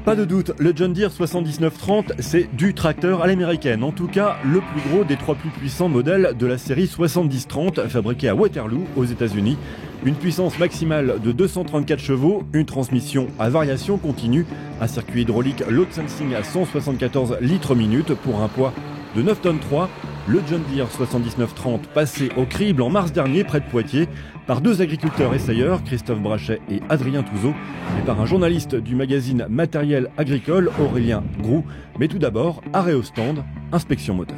Pas de doute, le John Deere 7930, c'est du tracteur à l'américaine. En tout cas, le plus gros des trois plus puissants modèles de la série 7030, fabriqué à Waterloo, aux États-Unis. Une puissance maximale de 234 chevaux, une transmission à variation continue, un circuit hydraulique load sensing à 174 litres minute pour un poids de 9 tonnes 3. Le John Deere 7930 passé au crible en mars dernier près de Poitiers par deux agriculteurs essayeurs, Christophe Brachet et Adrien Touzeau, et par un journaliste du magazine Matériel Agricole, Aurélien Groux. Mais tout d'abord, arrêt au stand, inspection moteur.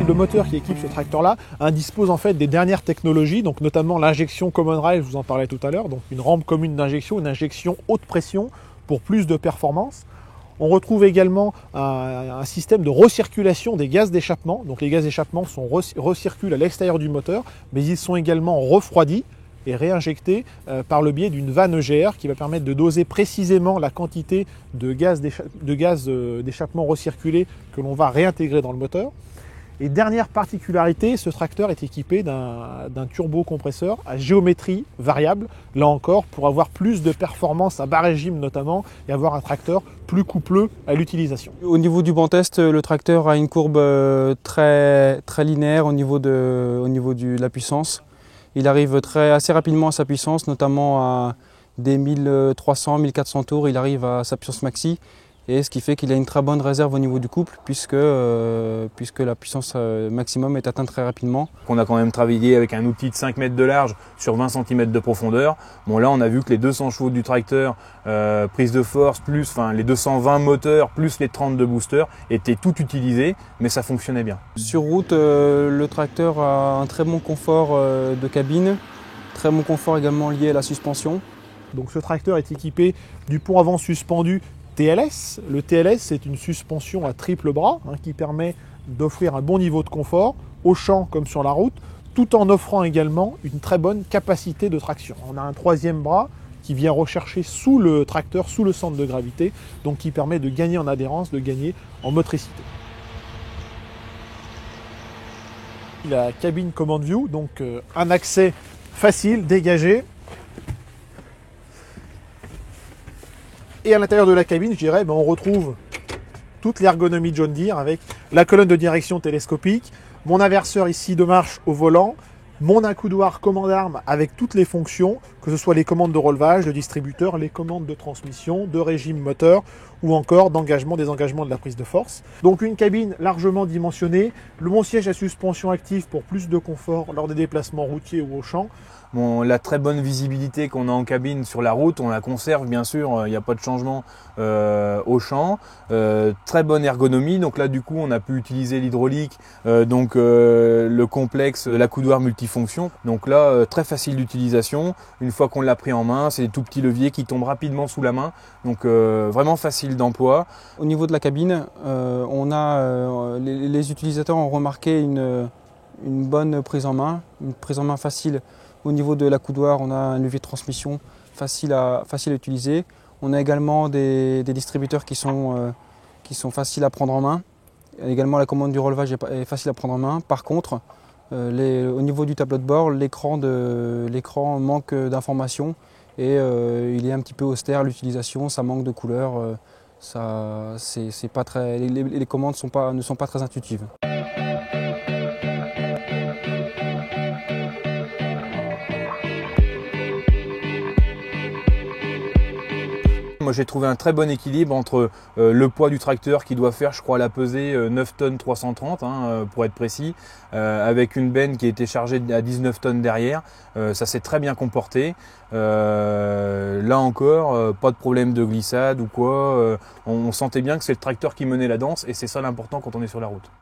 Le moteur qui équipe ce tracteur-là dispose en fait des dernières technologies, donc notamment l'injection Common Rail, je vous en parlais tout à l'heure, donc une rampe commune d'injection, une injection haute pression pour plus de performance. On retrouve également un système de recirculation des gaz d'échappement. Donc les gaz d'échappement recirculent à l'extérieur du moteur, mais ils sont également refroidis et réinjectés par le biais d'une vanne EGR qui va permettre de doser précisément la quantité de gaz d'échappement recirculé que l'on va réintégrer dans le moteur. Et dernière particularité, ce tracteur est équipé d'un turbocompresseur à géométrie variable, là encore pour avoir plus de performance à bas régime notamment et avoir un tracteur plus coupleux à l'utilisation. Au niveau du banc test, le tracteur a une courbe très linéaire au niveau de la puissance. Il arrive assez rapidement à sa puissance, notamment à des 1300-1400 tours, il arrive à sa puissance maxi. Et ce qui fait qu'il a une très bonne réserve au niveau du couple puisque la puissance maximum est atteinte très rapidement. On a quand même travaillé avec un outil de 5 mètres de large sur 20 cm de profondeur. Bon là on a vu que les 200 chevaux du tracteur, prise de force, plus les 220 moteurs, plus les 32 boosters étaient tout utilisés, mais ça fonctionnait bien. Sur route, le tracteur a un très bon confort de cabine, très bon confort également lié à la suspension. Donc ce tracteur est équipé du pont avant suspendu TLS. Le TLS, c'est une suspension à triple bras qui permet d'offrir un bon niveau de confort au champ comme sur la route, tout en offrant également une très bonne capacité de traction. On a un troisième bras qui vient rechercher sous le tracteur, sous le centre de gravité, donc qui permet de gagner en adhérence, de gagner en motricité. La cabine Command View, donc un accès facile, dégagé. Et à l'intérieur de la cabine, je dirais, on retrouve toute l'ergonomie John Deere avec la colonne de direction télescopique, mon inverseur ici de marche au volant, mon accoudoir commande arme avec toutes les fonctions, que ce soit les commandes de relevage, de distributeur, les commandes de transmission, de régime moteur ou encore d'engagement, désengagement de la prise de force. Donc une cabine largement dimensionnée, mon siège à suspension active pour plus de confort lors des déplacements routiers ou au champ. La très bonne visibilité qu'on a en cabine sur la route, on la conserve bien sûr, il n'y a pas de changement au champ. Très bonne ergonomie, donc là du coup on a pu utiliser l'hydraulique, le complexe, l'accoudoir multifonction. Donc là très facile d'utilisation, une fois qu'on l'a pris en main, c'est des tout petits leviers qui tombent rapidement sous la main, donc vraiment facile d'emploi. Au niveau de la cabine, les utilisateurs ont remarqué une bonne prise en main, une prise en main facile. Au niveau de l'accoudoir, on a un levier de transmission facile à utiliser. On a également des distributeurs qui sont faciles à prendre en main. Également, la commande du relevage est facile à prendre en main. Par contre, au niveau du tableau de bord, l'écran manque d'informations et il est un petit peu austère l'utilisation, ça manque de couleurs. Les commandes ne sont pas très intuitives. Moi j'ai trouvé un très bon équilibre entre le poids du tracteur qui doit faire, je crois, la pesée 9 tonnes 330 pour être précis, avec une benne qui a été chargée à 19 tonnes derrière. Ça s'est très bien comporté. Là encore, pas de problème de glissade ou quoi. On sentait bien que c'est le tracteur qui menait la danse et c'est ça l'important quand on est sur la route.